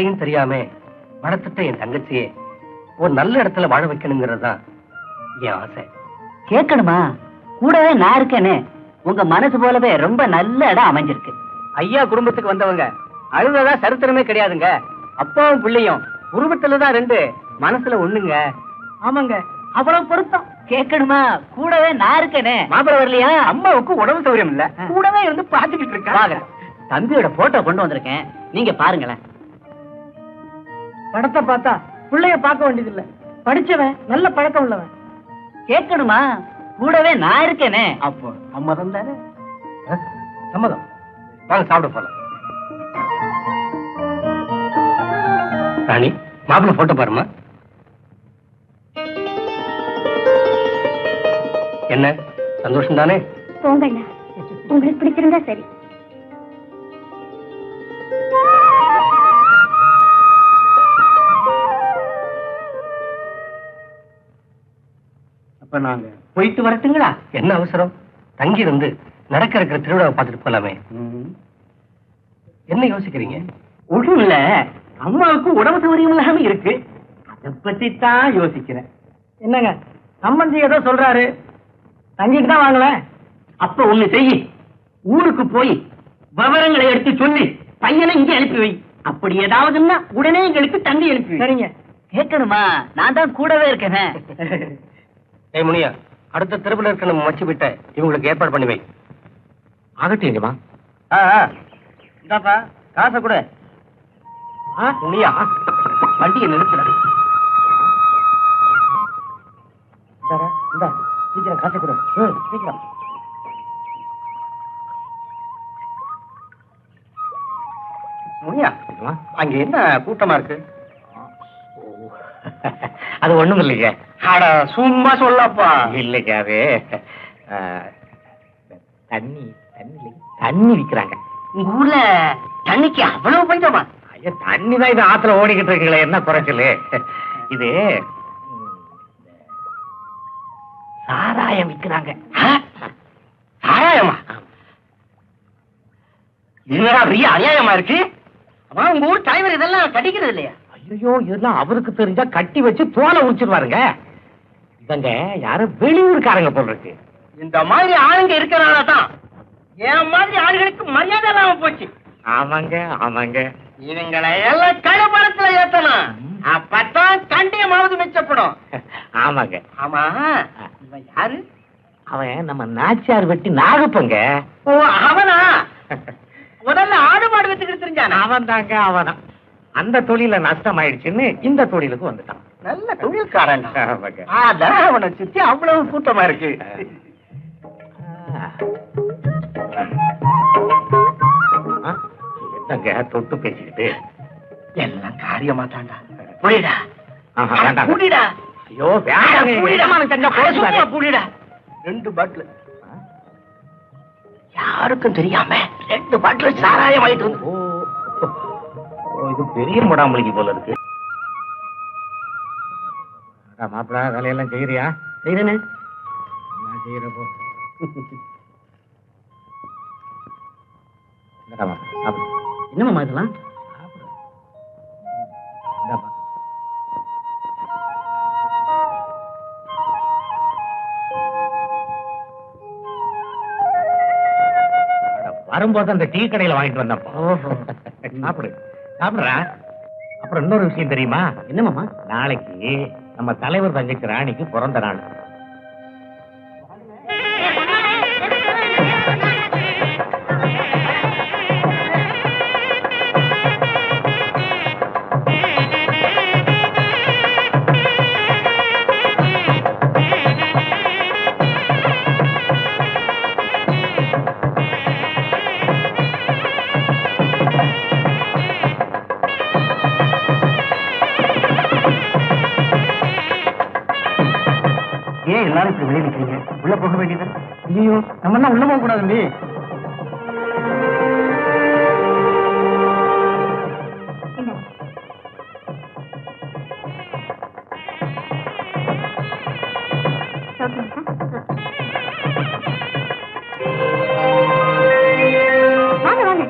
குறையும் தெரியாம வளர்த்துட்ட என் தங்கச்சியே ஒரு நல்ல இடத்துல வாழ வைக்கணுங்கிறது தான் என் ஆசை. கேட்கணுமா? கூடவே நான் இருக்கேன்னு உங்க மனசு போலவே ரொம்ப நல்ல இடம் அமைஞ்சிருக்கு. ஐயா குடும்பத்துக்கு வந்தவங்க அழுததா சரித்திரமே கிடையாதுங்க. அப்பாவும் பிள்ளையும் உருவத்துலதான் ரெண்டு, மனசுல ஒண்ணுங்க. ஆமாங்க, அவ்வளவு பொருத்தம். கேட்கணுமா? கூடவே நான் இருக்கேனே. மாப்பிள வரலையா? அம்மாவுக்கு உடம்பு சௌரியம் இல்ல, கூடவே இருந்து பாத்துக்கிட்டு இருக்காங்க. தம்பியோட போட்டோ கொண்டு வந்திருக்கேன், நீங்க பாருங்களேன். படத்தை பார்த்தா பிள்ளைய பார்க்க வேண்டியது இல்ல, படிச்சவன் நல்ல பழக்கம் உள்ளவன். கேட்கணுமா? கூடவே நான் இருக்கேனே. அப்போ சம்மதம் தானே? சம்மதம். வாங்க சாப்பிட போலாம். ராணி, மாப்பிள்ள போட்டோ பாருமா. என்ன சந்தோஷம் தானே? போங்கண்ணா, உங்களுக்கு பிடிச்சிருந்தா சரி. அப்ப நாங்க போயிட்டு வரட்டுங்களா? என்ன அவசரம்? தங்கி இருந்து நடக்க இருக்கிற திருவிழாவை பார்த்துட்டு போலாமே. என்ன யோசிக்கிறீங்க? ஒண்ணும் இல்ல, அம்மாவுக்கு உடம்பு சௌகரியம் இல்லாம இருக்கு, அதை பத்தி தான் யோசிக்கிறேன். என்னங்க சம்பந்தி ஏதோ சொல்றாரு, தங்கிட்டு தான் வாங்கல. அப்ப ஒண்ணு செய்யி, ஊருக்கு போய் விவரங்களை எடுத்து சொல்லி பையனை இங்க அனுப்பி வை. அப்படி ஏதாவதுன்னா உடனே எங்களுக்கு தண்ணி அனுப்பி வை. சரிங்க. கேட்கணுமா? நான் தான் கூடவே இருக்கேன். ஏய் முனியா, அடுத்த தெருவில் இருக்க நம்ம மச்சி விட்ட இவங்களுக்கு ஏற்பாடு பண்ணி வை. ஆகட்டுமா? இந்தாப்பா காசை கூட. முனியா, வண்டியை நிறுத்துற. சீக்கிரம் காசை கூட. சீக்கிரம். முனியா, அங்க என்ன கூட்டமா இருக்கு? அது ஒண்ணும் இல்லைங்க. அட சும்மா சொல்லப்பா. இல்லைங்க, அது தண்ணி தண்ணி தண்ணி விக்கிறாங்க. உங்க ஊர்ல தண்ணிக்கு அவ்வளவு பஞ்சமா? ஐயா, தண்ணி தான் இது ஆத்துல ஓடிக்கிட்டு இருக்கீங்களே, என்ன குறைச்சல் இது? சாராயம் விக்கிறாங்க. சாராயமா? என்னடா பெரிய அநியாயமா இருக்கு. அம்மா, உங்க ஊர் தலைவர் இதெல்லாம் கட்டிக்கிறது இல்லையா? ஐயோ, இதெல்லாம் அவருக்கு தெரிஞ்சா கட்டி வச்சு தோலை உரிச்சிருவாருங்க. இவங்க யாரும் வெளியூருக்காரங்க போல் இருக்கு. இந்த மாதிரி ஆளுங்க இருக்கிறனால தான் என் மாதிரி ஆளுகளுக்கு மரியாதை இல்லாம போச்சு. ஆமாங்க ஆமாங்க. இவங்களை எல்லாம் கழுபரத்துல ஏத்தணும், அப்பதான் கண்டியமாவது மிச்சப்படும். ஆமாங்க. ஆமா, இவன் யாரு? அவன் நம்ம நாச்சியார் வெட்டி நாகப்பங்க. ஓ, அவனா? முதல்ல ஆடு மாடு வச்சுக்கிட்டு தெரிஞ்சான். அவன் தாங்க அவனா. அந்த தொழில நஷ்டம் ஆயிடுச்சுன்னு இந்த தொழிலுக்கு வந்துட்டான். நல்ல தொழில்காரன். ஆமாங்க. அதான் அவனை சுத்தி அவ்வளவு கூட்டமா இருக்கு. என்னங்க தொட்டு பேசிக்கிட்டு? எல்லாம் காரியமா தாண்டா. புரியுதா? வேண்டாம். புரியுடா. ஐயோ வேண்டாம். புரியுடா. 2 பாட்டில் யாருக்கும் தெரியாம 2 பாட்டில் சாராயம் ஆயிட்டு வந்து. இது பெரிய முடாமலிக்கு போல இருக்கு. மாப்பிள வேலையெல்லாம் செய்யறியா? செய்யறேன்னு நான் செய்யறப்போ என்னமா இதெல்லாம்? வரும்போது அந்த டீ கடையில வாங்கிட்டு வந்தப்போ. சாப்பிடு சாப்பிடுறா. அப்புறம் இன்னொரு விஷயம் தெரியுமா? என்னமாமா? நாளைக்கு நம்ம தலைவர் தங்கச்சி ராணிக்கு பிறந்த நாள். ஏன் எல்லாரும் இப்படி வெளியே நிக்கிறீங்க? உள்ள போக வேண்டியது. ஐயோ, நம்ம என்ன உள்ள போக கூடாது. வாங்க வாங்க.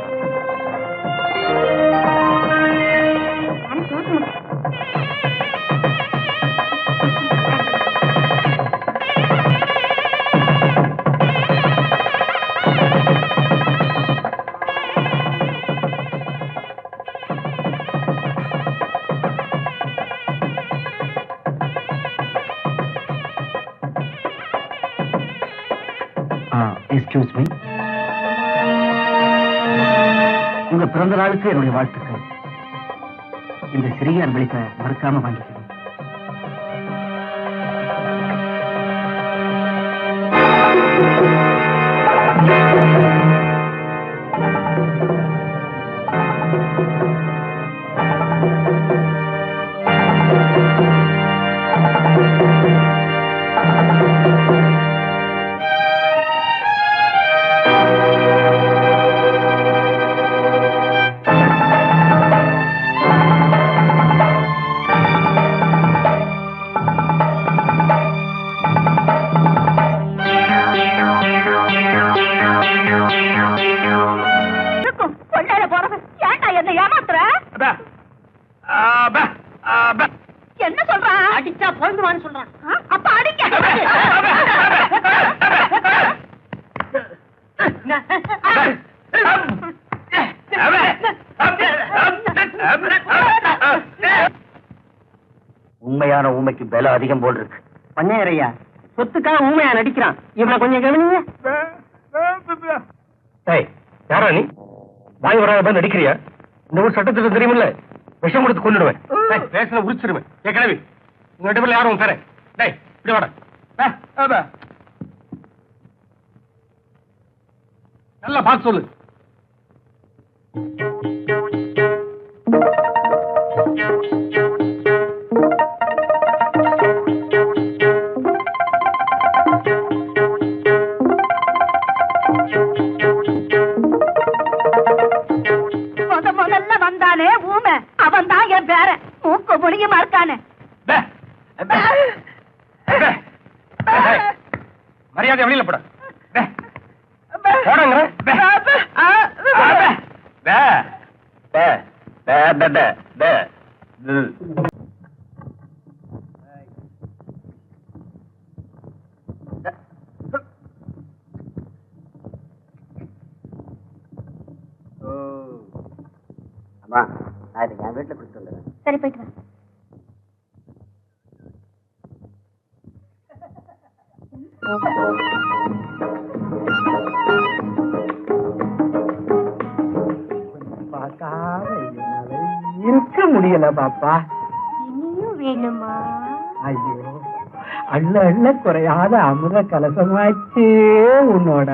Excuse me. உங்க பிறந்த நாளுக்கு என்னுடைய வாழ்த்துக்கள். இந்த சிறிய அன்பளிப்பை மறக்காம வாங்கிக்கணும். என்ன சொல்றான்? அடிச்சா பொழுதுவான்னு சொல்றான். அப்ப அடிக்க. உண்மையான ஊமைக்கு பலம் அதிகம் போல் இருக்கு. பண்ணையரையா சொத்துக்காக ஊமையா நடிக்கிறான். இவனை கொஞ்சம் கவனிங்க. யாரா நீ? வாய் வராத நடிக்கிறியா? இந்த ஒரு சட்டத்துக்கு தெரியுமில்ல, விஷம் கொடுத்து கொண்டுடுவேன். பேசல உரிச்சிருவேன். ஏ கிழவி, உங்க 2 பேர்ல யாரும் பேர இப்படி வாட. நல்லா பார்த்து சொல்லு. முதல்ல வந்தானே ஊமை, அவன் தான் என் பேர. மூக்க முடியுமா இருக்கானே. மரியாதை வெளியில போட. அம்மா, நான் இதை என் வீட்டுல கொடுத்து வந்துடுறேன். சரி, போயிட்டு வா. இருக்க முடியல பாப்பா. இனியும் வேணுமா? ஐயோ, அள்ள அள்ள குறையாத அமிர்த கலசமாச்சே உன்னோட.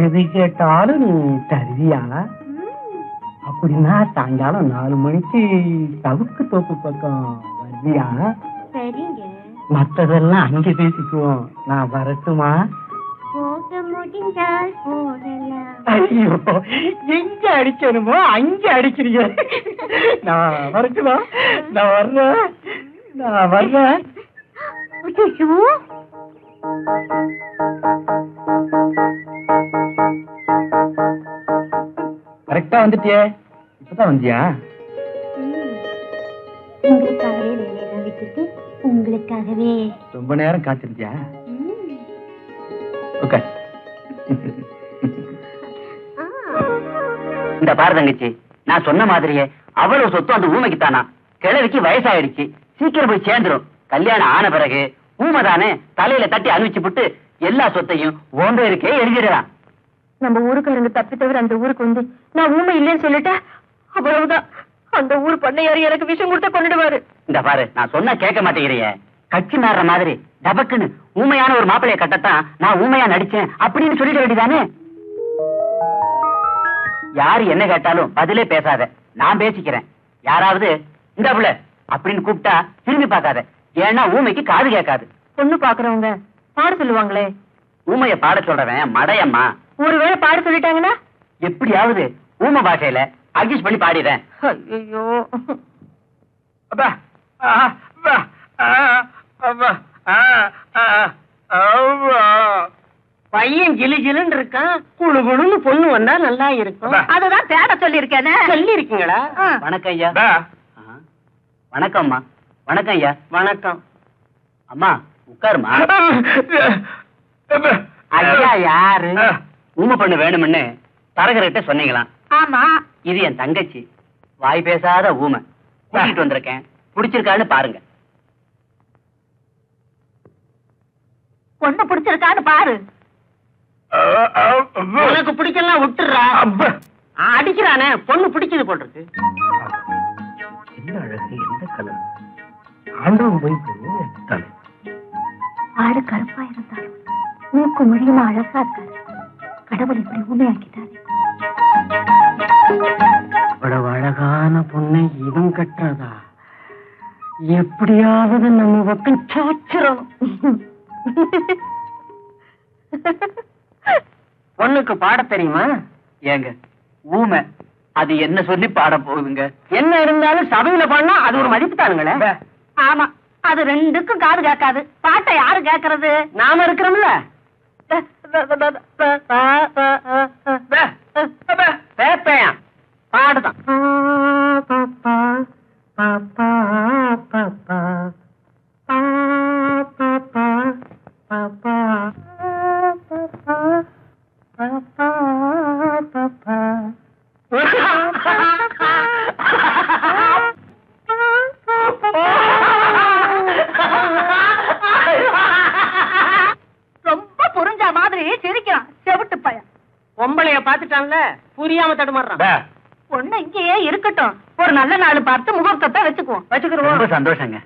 எது கேட்டாலும் நீ தருவியா? அப்படின்னா சாயங்காலம் 4 மணிக்கு தவுக்கு தோப்பு பக்கம் வருவியா? சரிங்க. மத்ததெல்லாம் அங்க பேசிக்குவோம். நான் வரட்டுமா? போக முடிந்தால் போகலாம். ஐயோ, எங்க அடிக்கணுமோ அங்க அடிக்கிறீங்க. நான் வரட்டுமா? நான் வர்றேன். ஐயோ, கரெக்டா வந்துட்டியே. இப்பதான் வந்தியா? உங்களுக்காகவே வேலையெல்லாம் விட்டுட்டு உங்களுக்காகவே ரொம்ப நேரம் காத்திருந்தியா? ஓகே. இந்த பாரு தங்கச்சி, நான் சொன்ன மாதிரியே அவ்வளவு சொத்து அந்த ஊமைக்குத்தானா. கிழவிக்கு வயசாயிடுச்சு, சீக்கிரம் போய் சேர்ந்துரும். கல்யாணம் ஆன பிறகு ஊமைதானே தலையில தட்டி அனுப்பிச்சு விட்டு எல்லா சொத்தையும் உன் பேருக்கே எழுதிடலாம். நம்ம ஊருக்காரங்க தப்பி தவிர அந்த ஊருக்கு வந்து நான் ஊமை இல்லைன்னு சொல்லிட்டா அவ்வளவுதான். அந்த ஊர் பண்ணையாரு எனக்கு விஷம் கொடுத்த கொண்டுடுவாரு. இந்த பாரு, நான் சொன்னா கேட்க மாட்டேங்கிறிய. கட்சி மாறுற மாதிரி டபக்குன்னு ஊமையான ஒரு மாப்பிளைய கட்டத்தான் நான் ஊமையா நடிச்சேன் அப்படின்னு சொல்லிட வேண்டியதானே. யாரு என்ன கேட்டாலும் பதிலே பேசாத, நான் பேசிக்கிறேன். யாராவது இந்த புள்ள அப்படின்னு கூப்பிட்டா திரும்பி பார்க்காத. ஏன்னா ஊமைக்கு காது கேட்காது. பொண்ணு பாக்குறவங்க பாட சொல்லுவாங்களே. ஊமைய பாட சொல்றவன் மடையம்மா. ஒருவேளை பாட சொல்லிட்டாங்கன்னா எப்படியாவது ஊமை பாஷையில அட்ஜஸ்ட் பண்ணி பாடிடுறேன். ஐயோ, பையன் ஜிலு ஜிலுன்னு இருக்கான். குழு குழுன்னு பொண்ணு வந்தா நல்லா இருக்கும். அதுதான் தேட சொல்லி இருக்கேனே. சொல்லி இருக்கீங்களா? வணக்கம் ஐயா. வணக்கம் அம்மா. வணக்கம் ஐயா. வணக்கம் அம்மா, உட்காருமா. ஐயா யாரு? ஊமை பண்ண வேணும்னு தரகர்கிட்ட சொன்னீங்களாம். ஆமா, இது என் தங்கச்சி, வாய் பேசாத ஊமை. கூட்டிட்டு வந்திருக்கேன், பிடிச்சிருக்கான்னு பாருங்க. பொண்ணு பிடிச்சிருக்கான்னு பாரு. உனக்கு பிடிக்கலாம் விட்டுறா. அடிக்கிறானே, பொண்ணு பிடிக்குது போட்டிருக்கு. என்ன அழகு, எந்த கலர், ஆண்டவன் போய் தலை. ஆடு கருப்பா இருந்தாலும் மூக்கு மொழியுமா அழகா இருக்காரு. கடவுள் இப்படி ஊமையாக்கிட்டாரு. இவ்வளவு அழகான பொண்ணை இவன் கட்டுறதா? எப்படியாவது நம்ம பக்கம் சாச்சிடணும். பொண்ணுக்கு பாட தெரியுமா? ஏங்க ஊமை அது என்ன சொல்லி பாட போகுதுங்க? என்ன இருந்தாலும் சபையில பாடினா அது ஒரு மதிப்பு தானுங்களே. ஆமா, அது ரெண்டுக்கும் காது கேட்காது. பாட்டை யாரு கேட்கறது? நாம இருக்கிறோம்ல. பேப்பையா பாடுதான். ரொம்ப புரிஞ்ச மாதிரி சிரிக்கிறான் செவிட்டு பையன். பொம்பளைய பாத்துட்டான்ல, புரியாம தடுமாறுறான். பொண்ணு இங்கேயே இருக்கட்டும். ஒரு நல்ல நாள் பார்த்து முகூர்த்தத்தை வச்சுக்குவோம். ரொம்ப சந்தோஷங்க.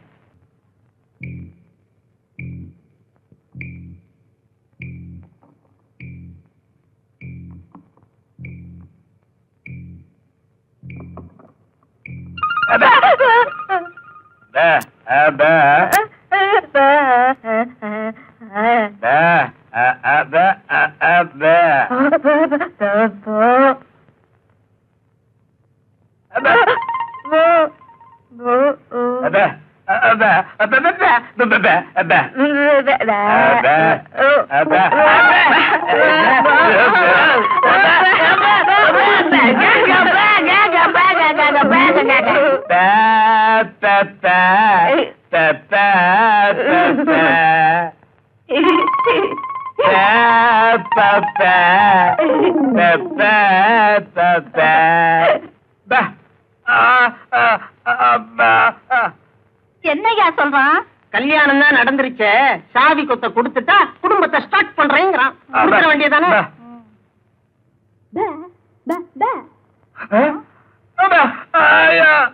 என்னையா சொல்றான்? கல்யாணம் தான் நடந்துருச்சே, சாவி கொத்த கொடுத்துட்டா குடும்பத்தை ஸ்டார்ட் பண்றேங்கிறான். கொடுத்துட வேண்டியதானே?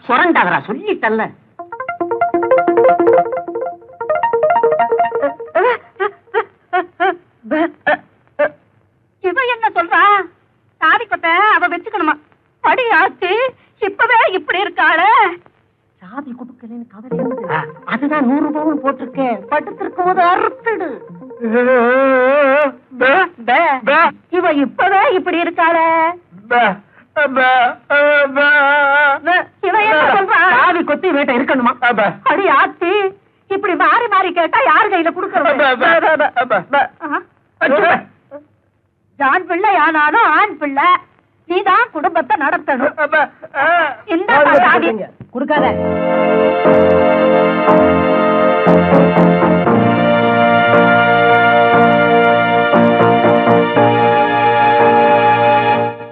சொரண்டாதரா, சொல்லிட்டல்ல. இவ என்ன சொல்றா? சாவி கொத்த அவ வச்சுக்கணுமா? படி ஆச்சு, இப்பவே இப்படி இருக்காளே. சாவி கொடுக்கலன்னு கவலை. அதுதான் 100 பவுன் போட்டிருக்கேன். படுத்திருக்கும் போது அறுத்துடு. இவ இப்பவே இப்படி இருக்காளே. இவ என்ன சொல்றா? சாவி கொத்தி வீட்டை இருக்கணுமா? அடி ஆத்தி, இப்படி மாறி மாறி கேட்டா யாரு கையில குடுக்கறது? ஜான் பிள்ளை ஆனாலும் ஆண் பிள்ளை, நீதான் குடும்பத்தை நடத்தணும். இந்த சாவி கொடுக்காத.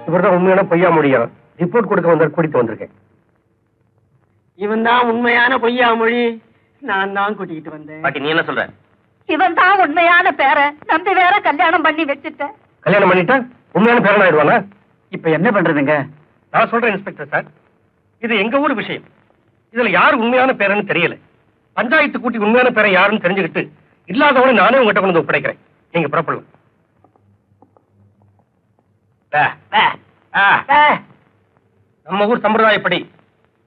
இவர்தான் உண்மையான பொய்யா முடியும். ரிப்போர்ட் கொடுக்க கூட்டிட்டு வந்திருக்கேன். இவன் தான் உண்மையான பொய்யா மொழி. நான் தான் கூட்டிட்டு வந்தேன். பாட்டி, நீ என்ன சொல்ற? இவன் தான் உண்மையான பேரை நம்பி வேற கல்யாணம் பண்ணி வச்சுட்ட. கல்யாணம் பண்ணிட்டா உண்மையான பேரன் ஆயிடுவானா? இப்ப என்ன பண்றதுங்க? நான் சொல்றேன் இன்ஸ்பெக்டர் சார், இது எங்க ஊர் விஷயம். இதுல யார் உண்மையான பேரன்னு தெரியல. பஞ்சாயத்து கூட்டி உண்மையான பேரை யாருன்னு தெரிஞ்சுக்கிட்டு இல்லாதவனை நானே உங்ககிட்ட கொண்டு வந்து ஒப்படைக்கிறேன். நீங்க புறப்படலாம். நம்ம ஊர் சம்பிரதாயப்படி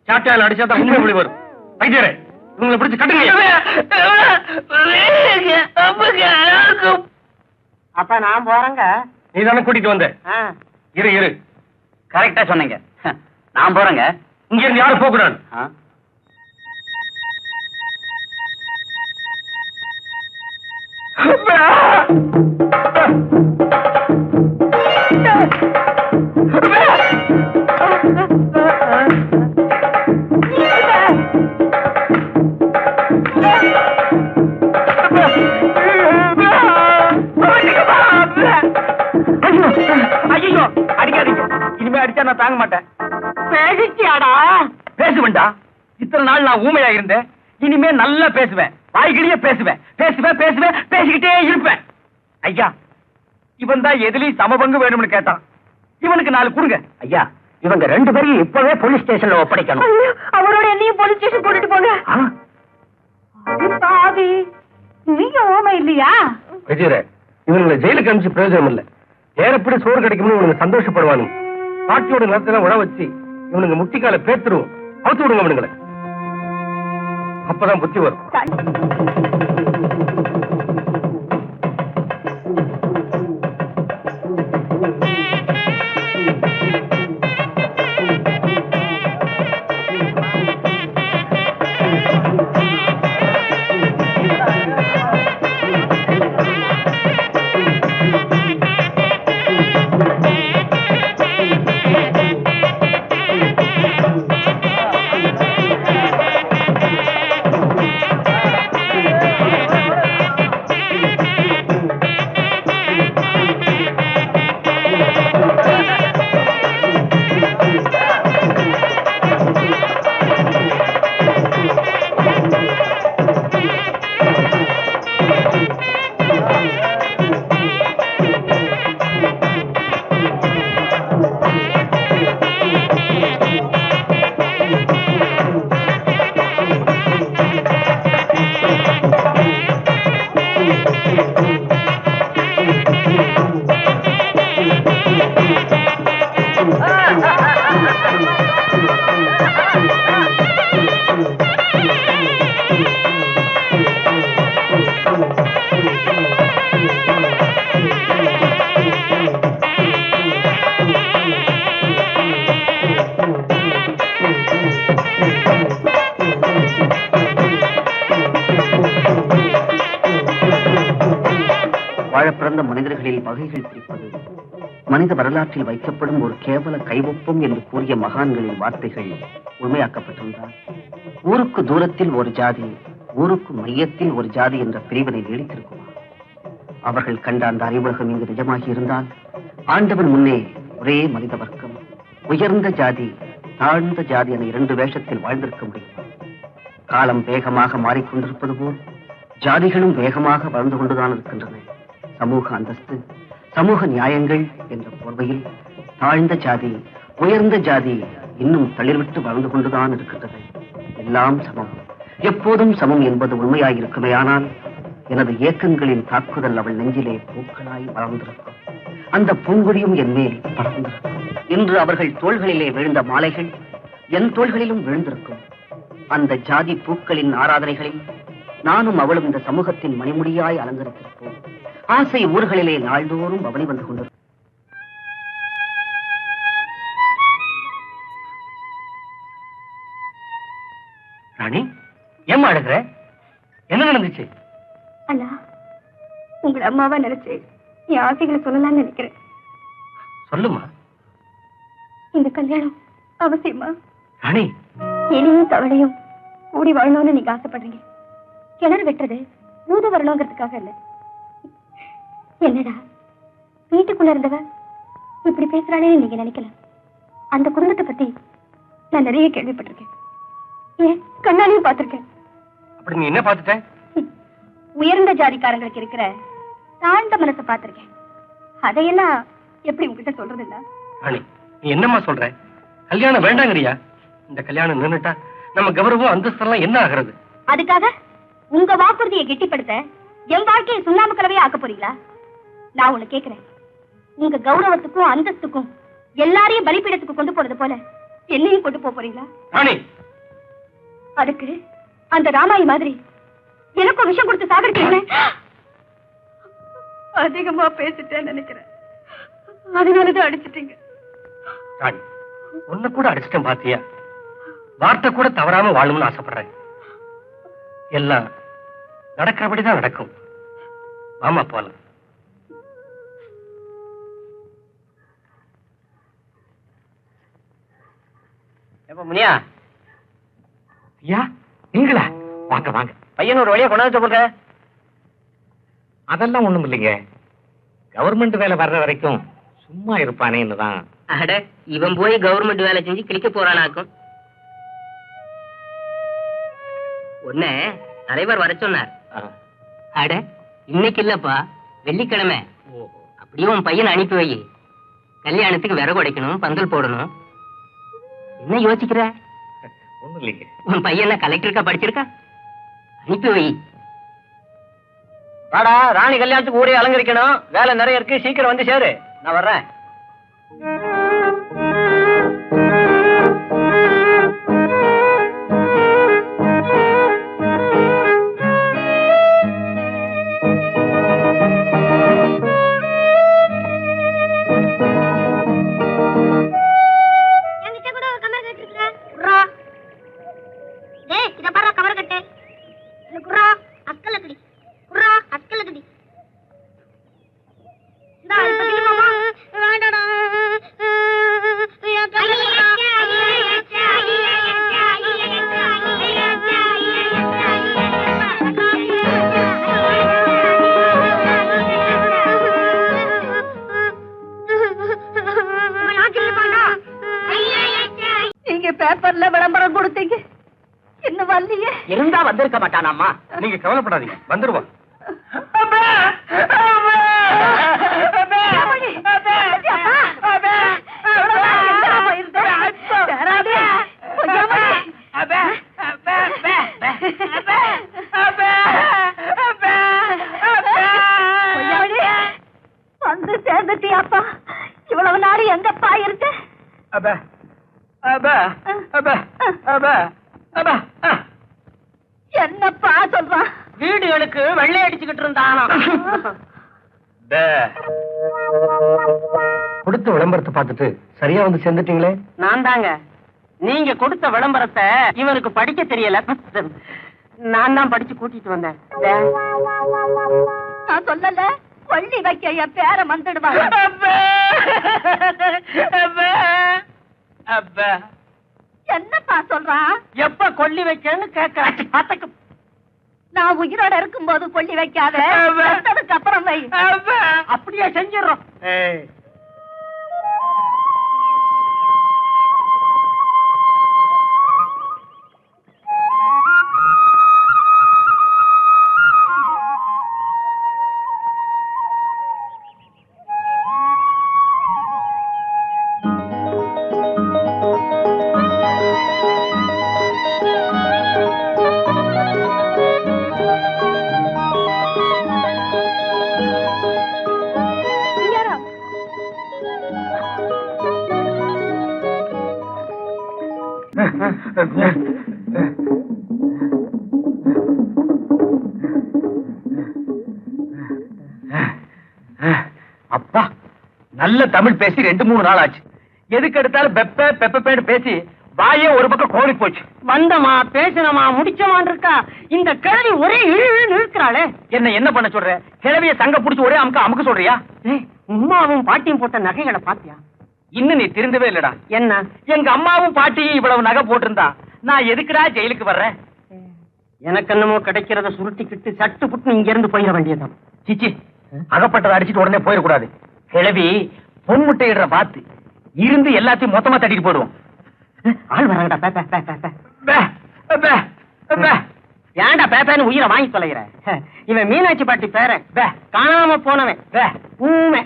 சாட்டையால் அடிச்சாதான் உண்மை மொழி வரும். வைத்தியரே, இவங்களை பிடிச்சு கட்டுங்க. அப்ப நான் போறேங்க. நீ தானே கூட்டிட்டு வந்த. இரு இரு, கரெக்டா சொன்னீங்க. நான் போறேங்க. இங்க இருந்து யாரும் போக கூடாது. ஐயோ, அடிக்காதீங்க. இனிமே அடிச்சா நான் தாங்க மாட்டேன். பேசிட்டியாடா? பேசுவேன்டா. இத்தனை நாள் நான் ஊமையா இருந்தேன். இனிமே நல்லா பேசுவேன். வாய்கிலேயே பேசுவேன் பேசுவேன் பேசுவேன் பேசிக்கிட்டே இருப்பேன். ஐயா, இவன் தான் எதுலயும் சமபங்கு வேணும்னு கேட்டான். இவனுக்கு 4 கொடுங்க. ஐயா, இவங்க 2 பேரையும் இப்பவே போலீஸ் ஸ்டேஷன்ல ஒப்படைக்கணும். அவரோட என்னையும் போலீஸ் ஸ்டேஷன் கூட்டிட்டு போங்க. பாவி, நீங்க ஓமை இல்லையா? விஜயரே, இவங்களை ஜெயிலுக்கு அனுப்பிச்சு பிரயோஜனம் இல்ல. ஏறப்படி சோறு கிடைக்கும்னு இவனுங்க சந்தோஷப்படுவானுங்க. பாட்டியோட நிலத்தெல்லாம் உழ வச்சு இவனுங்க முட்டிக்கால பேத்துருவோம். அவுத்து விடுங்க இவனுங்களை. அப்பதான் புத்தி வரும். வாழப்பிறந்த மனிதர்களில் வகைகள் பிரிப்பது மனித வரலாற்றில் வைக்கப்படும் ஒரு கேவல கைவொப்பம் என்று கூறிய மகான்களின் வார்த்தைகள் உண்மையாக்கப்பட்டிருந்தால் ஊருக்கு தூரத்தில் ஒரு ஜாதி, ஊருக்கு மையத்தில் ஒரு ஜாதி என்ற பிரிவினை நீடித்திருக்குமா? அவர்கள் கண்ட அந்த அறிவுலகம் இங்கு நிஜமாகி இருந்தால் ஆண்டவன் முன்னே ஒரே மனித வர்க்கம், உயர்ந்த ஜாதி தாழ்ந்த ஜாதி என 2 வேஷத்தில் வாழ்ந்திருக்க முடியும். காலம் வேகமாக மாறிக்கொண்டிருப்பது போல் ஜாதிகளும் வேகமாக வளர்ந்து கொண்டுதான் இருக்கின்றன. சமூக அந்தஸ்து, சமூக நியாயங்கள் என்ற போர்வையில் தாழ்ந்த ஜாதி உயர்ந்த ஜாதி இன்னும் தளிர்விட்டு வளர்ந்து கொண்டுதான் இருக்கின்றது. எல்லாம் சமம், எப்போதும் சமம் என்பது உண்மையாயிருக்குமேயானால் எனது இயக்கங்களின் தாக்குதல் அவள் நெஞ்சிலே பூக்களாய் வளர்ந்திருக்கும். அந்த பூங்கொடியும் என் மேல் பறந்திருக்கும். இன்று அவர்கள் தோள்களிலே விழுந்த மாலைகள் என் தோள்களிலும் விழுந்திருக்கும். அந்த ஜாதி பூக்களின் ஆராதனைகளில் நானும் அவளும் இந்த சமூகத்தின் மணிமுடியாய் அலங்கரித்திருப்போம். ஆசை ஊர்களிலே நாள்தோறும் பவனி வந்து கொண்டிருக்கும். ராணி, ஏம்மா அழுகிற? என்ன நடந்துச்சு? அண்ணா, உங்களை அம்மாவா நினைச்சு என் ஆசைகளை சொல்லலாம்னு நினைக்கிறேன். சொல்லுமா. இந்த கல்யாணம் அவசியமா? ராணி, எலியும் தவளையும் கூடி வாழணும்னு நீங்க ஆசைப்படுறீங்க. கிணறு வெட்டுறது ஊது வரணுங்கிறதுக்காக இல்ல. என்னடா வீட்டுக்குள்ள இருந்தவ இப்படி பேசுறானே நீங்க நினைக்கல. அந்த குடும்பத்தை பத்தி நான் நிறைய கேள்விப்பட்டிருக்கேன். ஏன் கண்ணாலையும் பார்த்திருக்கேன். அப்படி நீ என்ன பார்த்துட்ட? உயர்ந்த ஜாதிக்காரங்களுக்கு இருக்கிற தாழ்ந்த மனசை பார்த்திருக்கேன். அதையெல்லாம் எப்படி உங்ககிட்ட சொல்றது இல்ல? ராணி, நீ என்னம்மா சொல்ற? கல்யாணம் வேண்டாங்கறியா? இந்த கல்யாணம் நின்னுட்டா நம்ம கௌரவம் அந்தஸ்தெல்லாம் என்ன ஆகிறது? அதுக்காக உங்க வாக்குறுதியை கெட்டிப்படுத்த என் வாழ்க்கையை சுண்ணாம்பு கலவையா ஆக்க போறீங்களா? நான் உன்னை கேட்கிறேன், உங்க கௌரவத்துக்கும் அந்தஸ்துக்கும் எல்லாரையும் பலிப்பீடத்துக்கு கொண்டு போறது போல என்னையும் கொண்டு போறீங்களா? ராணி, அதுக்கு அந்த ராமாயி மாதிரி எனக்கும் விஷம் கொடுத்து சாகடிக்கிறீங்க. அதிகமா பேசிட்டேன்னு நினைக்கிறேன். அதனாலதான் அடிச்சிட்டீங்க. ராணி, உன்னை கூட அடிச்சிட்டேன் பாத்தியா? வார்த்தை கூட தவறாம வாழணும்னு ஆசைப்படுறேன். எல்லாம் நடக்கிறபடிதான் நடக்கும். வாமா போலாம். முனியா, ஐயா, நீங்களா? வாங்க வாங்க. பையன் ஒரு வழியா கொண்டாந்து போங்க. அதெல்லாம் ஒண்ணும் இல்லைங்க. கவர்மெண்ட் வேலை வர்ற வரைக்கும் சும்மா இருப்பானேன்னுதான். அட, இவன் போய் கவர்மெண்ட் வேலை செஞ்சு கிளிக்க போறானாக்கும். ஒண்ணு தலைவர் வர சொன்னார். அட இன்னைக்கு இல்லப்பா, வெள்ளிக்கிழமை. அப்படியே உன் பையனை அனுப்பி வை. கல்யாணத்துக்கு விறகு உடைக்கணும், பந்தல் போடணும். என்ன யோசிக்கிற? ஒண்ணும் இல்லைங்க. உன் பையன் கலெக்டருக்கா படிச்சிருக்கா? அனுப்பி வை. வாடா, ராணி கல்யாணத்துக்கு ஊரே அலங்கரிக்கணும். வேலை நிறைய இருக்கு, சீக்கிரம் வந்து சேரு. நான் வர்றேன். பேப்பர்ல விளம்பரம் கொடுத்தீங்க, இன்னும் வரலையே. இருந்தா வந்திருக்க மாட்டானாமா. நீங்க கவலைப்படாதீங்க, வந்துருவான். வந்து சேர்ந்துட்டியாப்பா? இவ்வளவு நாள் எங்கப்பா இருக்கு? என்னப்பா சொல்றான்? வீடுகளுக்கு வெள்ளை அடிச்சுக்கிட்டு இருந்தானா. கொடுத்த விளம்பரத்தை பார்த்துட்டு சரியா வந்து சேர்ந்துட்டீங்களே. நான் தாங்க. நீங்க கொடுத்த விளம்பரத்தை இவனுக்கு படிக்க தெரியல, நான் தான் படிச்சு கூட்டிட்டு வந்தேன். நான் சொல்லல, கொள்ளி வைக்க என் பேரை வந்துடுவாங்க. என்னப்பா சொல்றான்? எப்ப கொல்லி வைக்கன்னு கேட்க. நான் உயிரோட இருக்கும் போது கொள்ளி வைக்காத, செத்ததுக்கு அப்புறம் வை. அப்படியே செஞ்சிடறோம். அப்பா, நல்ல தமிழ் பேசி 2-3 நாள் ஆச்சு. எதுக்கு எடுத்தாலும் பெப்ப பெப்பேன்னு பேசி வாயே ஒரு பக்கம் கோழி போச்சு. வந்தமா பேசணுமா முடிச்சமான் இருக்கா. இந்த கிழவி ஒரே இழுக்கிறாளே. என்ன பண்ண சொல்ற? கிழவிய சங்க புடிச்சு ஒரே அமுக்க சொல்றியா? உமாவும் பாட்டியும் போட்ட நகைகளை பாத்தியா? இன்னும் நீ திருந்தவே இல்லடா. என்ன? எங்க அம்மாவும் பாட்டியும் இவ்வளவு நகை போட்டிருந்தா நான் எதுக்குடா ஜெயிலுக்கு வர்றேன்? எனக்கு என்னமோ கிடைக்கிறத சுருட்டிக்கிட்டு சட்டு புட்டு இங்க இருந்து போயிட வேண்டியதான். சிச்சி, அகப்பட்டதை அடிச்சுட்டு உடனே போயிடக்கூடாது. கிழவி பொன்முட்டையிடுற பார்த்து இருந்து எல்லாத்தையும் மொத்தமா தட்டிட்டு போடுவோம். ஆள் வராங்கடா. ஏன்டா பேப்பேன்னு உயிரை வாங்கி தொலைகிற? இவன் மீனாட்சி பாட்டி பேர காணாம போனவன். ஊமை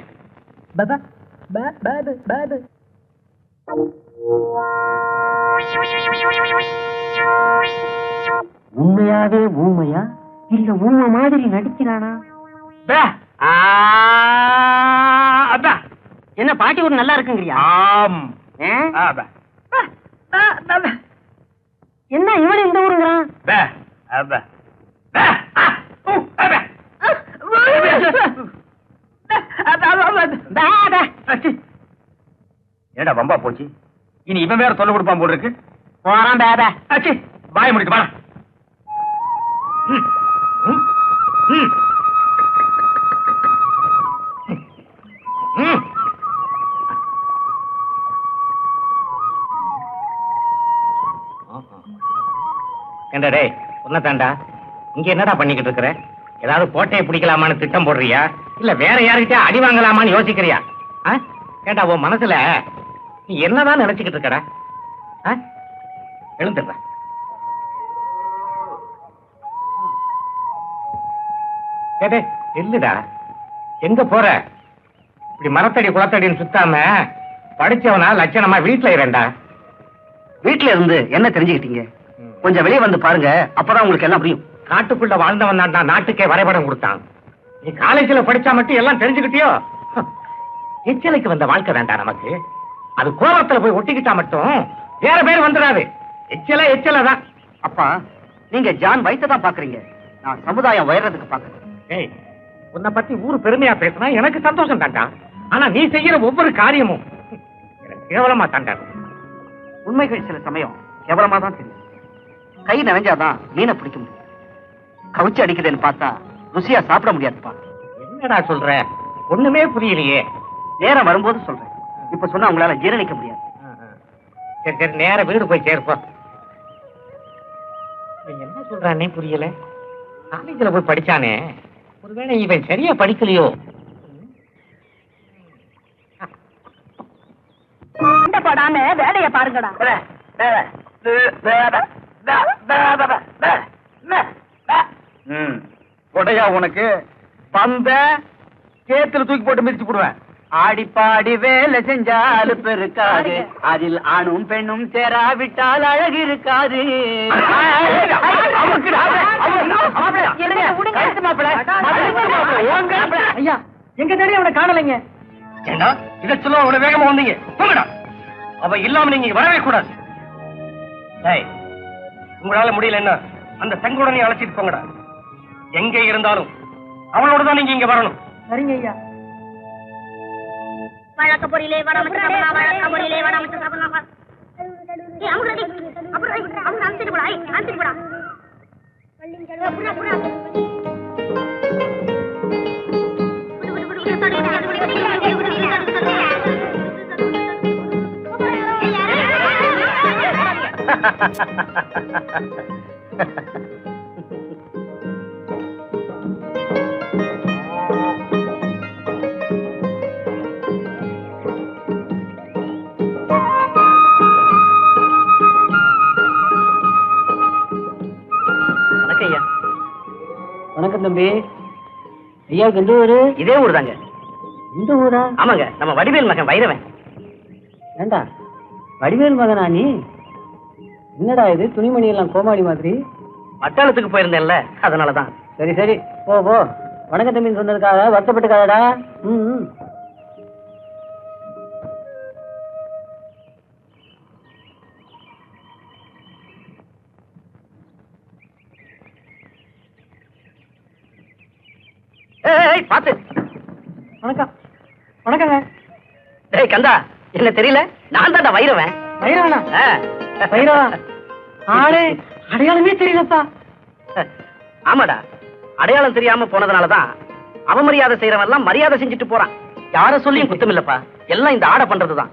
உண்மையாவே ஊமையா இல்ல ஊமை மாதிரி நடிக்கிறானா? என்ன பாட்டி ஒரு நல்லா இருக்குங்கிறியா? என்ன இவன் இந்த ஊருங்கிறான்? ஏடா வம்பா போச்சு. இனி இவன் வேற தொல்லை கொடுப்பான் போல இருக்கு. போறான் பேப. ஆச்சு, வாய முடிட்டு வா. ஏண்டா உன்னதாண்டா இங்க என்னடா பண்ணிக்கிட்டு இருக்கிற? ஏதாவது கோட்டையை பிடிக்கலாமான்னு திட்டம் போடுறியா இல்ல வேற யாருக்கிட்ட அடி வாங்கலாமான்னு யோசிக்கிறியா? ஏண்டா உன் மனசுல நீ என்னதான் நினைச்சுக்கிட்டு இருக்கடா? எழுந்துடுற. கேட்டே இல்லடா, எங்க போற? இப்படி மரத்தடி குளத்தடின்னு சுத்தாம படிச்சவனா லட்சணமா வீட்டுல இரண்டா. வீட்டுல இருந்து என்ன தெரிஞ்சுக்கிட்டீங்க? கொஞ்சம் வெளியே வந்து பாருங்க, அப்பதான் உங்களுக்கு எல்லாம் புரியும். காட்டுக்குள்ள வாழ்ந்தவன் தான் நாட்டுக்கே வரைபடம் கொடுத்தான். நீ காலேஜ்ல படிச்சா மட்டும் எல்லாம் தெரிஞ்சுக்கிட்டியோ? எச்சலைக்கு வந்த வாழ்க்கை வேண்டாம் நமக்கு. அது கோபத்துல போய் ஒட்டிக்கிட்டா மட்டும் வேற பேர் வந்துடாது. எச்சல தான். அப்பா, நீங்க ஜான் வயித்தை தான் பாக்குறீங்க, நான் சமுதாயம் வயறதுக்கு பாக்குறேன். ஏய், உன்னை பத்தி ஊரு பெருமையா பேசினா எனக்கு சந்தோஷம் தாண்டா. ஆனா நீ செய்யற ஒவ்வொரு காரியமும் எனக்கு கேவலமா தாண்டா. உண்மைகள் சில சமயம் கேவலமா தான் தெரியும். கை நிறைஞ்சாதான் மீனை பிடிக்க முடியும். கவுச்சி அடிக்குதுன்னு பார்த்தா ருசியா சாப்பிட முடியாதுப்பா. என்னடா சொல்ற? ஒண்ணுமே புரியலையே. நேரம் வரும்போது சொல்றேன், இப்ப சொன்னா உங்களால ஜீரணிக்க முடியாது. சரி சரி, நேர வீடு போய் சேர்ப்போம். என்ன சொல்றானே புரியல. காலேஜ்ல போய் படிச்சானே, ஒருவேளை இவன் சரியா படிக்கலையோ? படாம வேலைய பாருங்கடா. கொடையா உனக்கு பந்த சேத்துல தூக்கி போட்டு மிதிச்சு போடுவேன். ஆடிப்பாடி வேலை செஞ்சாலு பெருக்காது, அதில் ஆணும் பெண்ணும் சேராவிட்டால் அழகு இருக்காது. ஐயா, எங்க தேடி அவனை காணலைங்க. ஏண்டா இதை சொல்ல அவ்வளவு வேகமா வந்தீங்க? போங்கடா, அவ இல்லாம நீங்க வரவே கூடாது. ஏய், உங்களால முடியலன்னா அந்த செங்குடனை அழைச்சிட்டு போங்கடா. எங்க இருந்தாலும் அவளோட தான் நீங்க இங்க வரணும். சரிங்க ஐயா. வழக்க பொரியலே வடமட்டு சாப்பிடா, வழக்க பொரியலே வடமட்டு சாப்பிடா. ஏய் அமுகடி, அப்புறம் அவங்க அன்சிட்டு போடா, அன்சிட்டு போடா. புறா புறா. வணக்கம் தம்பி. ஐயாவுக்கு எந்த ஊரு? இதே ஊர் தாங்க. இந்த ஊரா? ஆமாங்க, நம்ம வடிவேல் மகன் வைரவன். ஏண்டா, வடிவேல் மகனா நீ? என்னடா இது துணிமணி எல்லாம் கோமாளி மாதிரி? மட்டாளத்துக்கு போயிருந்தேன்ல, அதனாலதான். சரி சரி, போ போ. வணக்கம் தம்பின்னு சொன்னதுக்காக வருத்தப்பட்டுக்காதடா. ம். ஏய் பாத்து. வணக்கம். வணக்கங்க. ஏய் கந்தா, என்ன தெரியல? நான் தான் வைரவன். வைரவனா? வைரவா? ஆளே அடையாளமே தெரியலப்பா. ஆமாடா, அடையாளம் தெரியாம போனதுனாலதான் அவமரியாதை செய்யறவன் எல்லாம் மரியாதை செஞ்சுட்டு போறான். யார சொல்லியும் குத்தம் இல்லப்பா, எல்லாம் இந்த ஆடை பண்றதுதான்.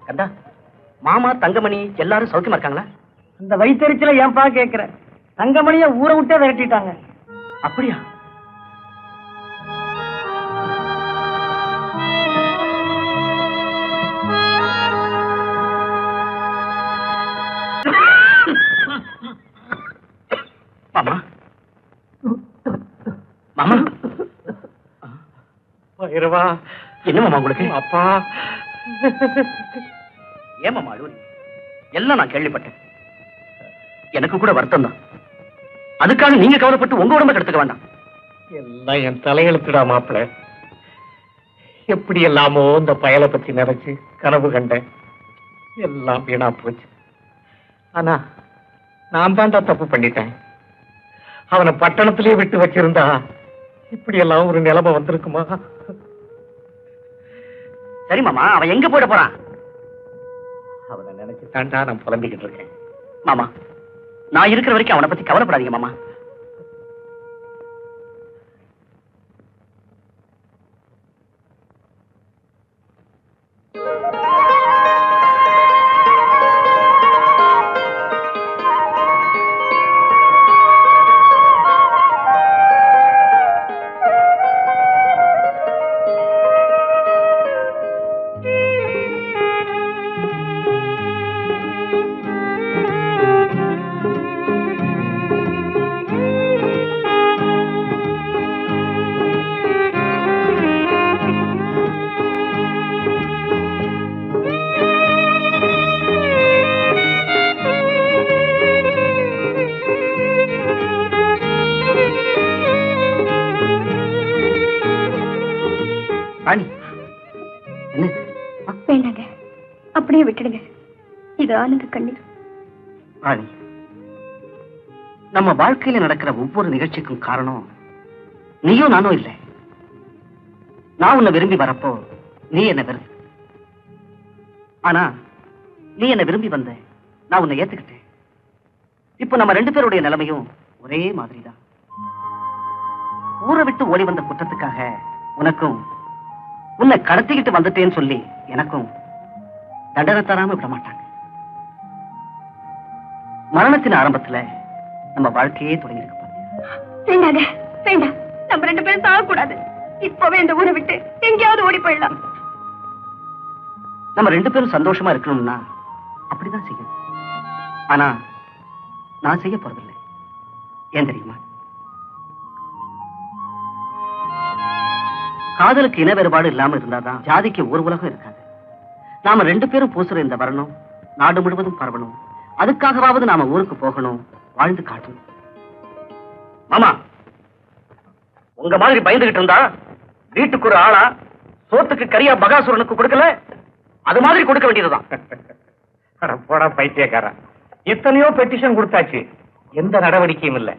கந்தா, மாமா தங்கமணி எல்லாரும் சௌக்கியமா இருக்காங்களா? அந்த வயிற்றுல ஏன்பா கேக்குற? தங்கமணிய ஊரை விட்டே விரட்டிட்டாங்க. அப்படியா? மாமா, மாமா, வைரவா, என்ன மாமா உங்களுக்கு? அப்பா, ஏமாமா அழுவுறீங்க? எல்லாம் நான் கேள்விப்பட்டேன். எனக்கு கூட வருத்தம் தான். அதுக்காக நீங்க கவலைப்பட்டு உங்க உடம்ப கெடுத்துக்க வேண்டாம். எல்லாம் என் தலையெழுத்துடா மாப்பிள்ள. எப்படி எல்லாமோ இந்த பயலை பத்தி நினைச்சு கனவு கண்டேன். எல்லாம் வீணா போச்சு. ஆனா நான் தான்டா தப்பு பண்ணிட்டேன். அவனை பட்டணத்திலேயே விட்டு வச்சிருந்தா இப்படி எல்லாம் ஒரு நிலைமை வந்திருக்குமா? சரி மாமா, அவன் எங்க போயிட போறான்? அவனை நினைச்சு தாண்டா நான் புலம்பிக்கிட்டு இருக்கேன். மாமா, நான் இருக்கிற வரைக்கும் அவனை பத்தி கவலைப்படாதீங்க மாமா. ராணி என்ன வேண்டாங்க, அப்படியே விட்டுடுங்க. இது ஆனந்த கண்ணீர். ராணி, நம்ம வாழ்க்கையில நடக்கிற ஒவ்வொரு நிகழ்ச்சிக்கும் காரணம் நீயும் நானும் இல்லை. நான் உன்னை விரும்பி வரப்போ நீ என்ன வெறுத்து, ஆனா நீ என்ன விரும்பி வந்த, நான் உன்னை ஏத்துக்கிட்டேன். இப்ப நம்ம 2 பேருடைய நிலைமையும் ஒரே மாதிரிதான். ஊரை விட்டு ஓடி வந்த குற்றத்துக்காக உனக்கும், உன்னை கடத்திக்கிட்டு வந்துட்டேன்னு சொல்லி எனக்கும் தண்டனை தராம விட மாட்டாங்க. மரணத்தின் ஆரம்பத்துல நம்ம வாழ்க்கையே தொடங்கி இருக்கு. வேண்டாங்க, வேண்டாம். நம்ம 2 பேரும் சாகக்கூடாது. இப்பவே இந்த ஊரை விட்டு எங்கேயாவது ஓடி போயிடலாம். நம்ம 2 பேரும் சந்தோஷமா இருக்கணும்னா அப்படிதான் செய்யணும். ஆனா நான் செய்ய போறதில்லை. ஏன் தெரியுமா? காதலுக்கு இன வேறுபாடு இல்லாம இருந்தாதான் ஜாதிக்கு ஒரு உலகம் இருக்காது. நாம 2 பேரும் பூசுற இந்த வரணும் நாடு முழுவதும் பரவணும். அதுக்காகவாவது நாம ஊருக்கு போகணும், வாழ்ந்து காட்டணும். மாமா, உங்க மாதிரி பயந்துகிட்டு இருந்தா வீட்டுக்கு ஒரு ஆளா சோத்துக்கு கரியா பகாசுரனுக்கு கொடுக்கல, அது மாதிரி கொடுக்க வேண்டியதுதான். போடா பைத்தியக்காரா, எத்தனையோ பெட்டிஷன் கொடுத்தாச்சு, எந்த நடவடிக்கையும் இல்ல.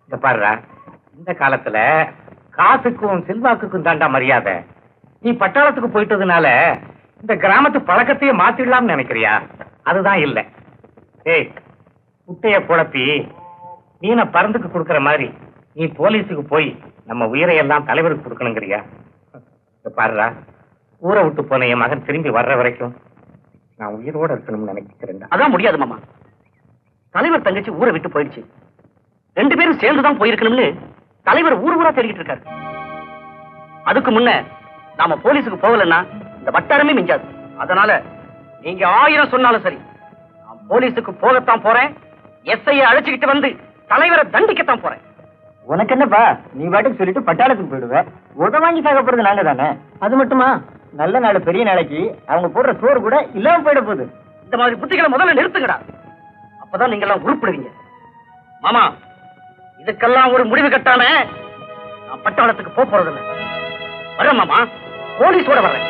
இந்த பாருடா, இந்த காலத்துல காசுக்கும் செல்வாக்குக்கும் தாண்டா மரியாதை. நீ பட்டாளத்துக்கு போயிட்டதுனால இந்த கிராமத்து பழக்கத்தையே மாத்திடலாம்னு நினைக்கிறியா? அதுதான் இல்ல. ஏய், குட்டைய குழப்பி மீனை பறந்துக்கு கொடுக்கற மாதிரி நீ போலீஸுக்கு போய் நம்ம உயிரையெல்லாம் தலைவருக்கு கொடுக்கணுங்கிறியா? பாருடா, ஊரை விட்டு போன என் மகன் திரும்பி வர்ற வரைக்கும் நான் உயிரோட இருக்கணும்னு நினைக்கிறேன். அதான் முடியாது மாமா. தலைவர் தங்கச்சி ஊரை விட்டு போயிடுச்சு. 2 பேரும் சேர்ந்துதான் போயிருக்கணும்னு தலைவர் ஊர் ஊரா தேடிட்டு இருக்காரு. அதுக்கு முன்ன நாம போலீஸுக்கு போகலன்னா இந்த வட்டாரமே மிஞ்சாது. அதனால நீங்க 1000 சொன்னாலும் சரி, நான் போலீஸுக்கு போகத்தான் போறேன். எஸ்ஐயை அழைச்சுக்கிட்டு வந்து தலைவரை தண்டிக்கத்தான் போறேன். உனக்கு என்னப்பா, நீ பாட்டுக்கு சொல்லிட்டு பட்டாளத்துக்கு போயிடுவ. உத வாங்கி சாக போறது நாங்க தானே. அது மட்டுமா, நல்ல நாள் பெரிய நாளைக்கு அவங்க போடுற சோறு கூட இல்லாம போயிட போகுது. இந்த மாதிரி புத்திகளை முதல்ல நிறுத்துங்கடா. அப்பதான் நீங்க எல்லாம் உருப்படுவீங்க. மாமா, இதுக்கெல்லாம் ஒரு முடிவு கட்டாம நான் பட்டாளத்துக்கு போறதில்லை. வரேன் மாமா, போலீஸோட வர்றேன்.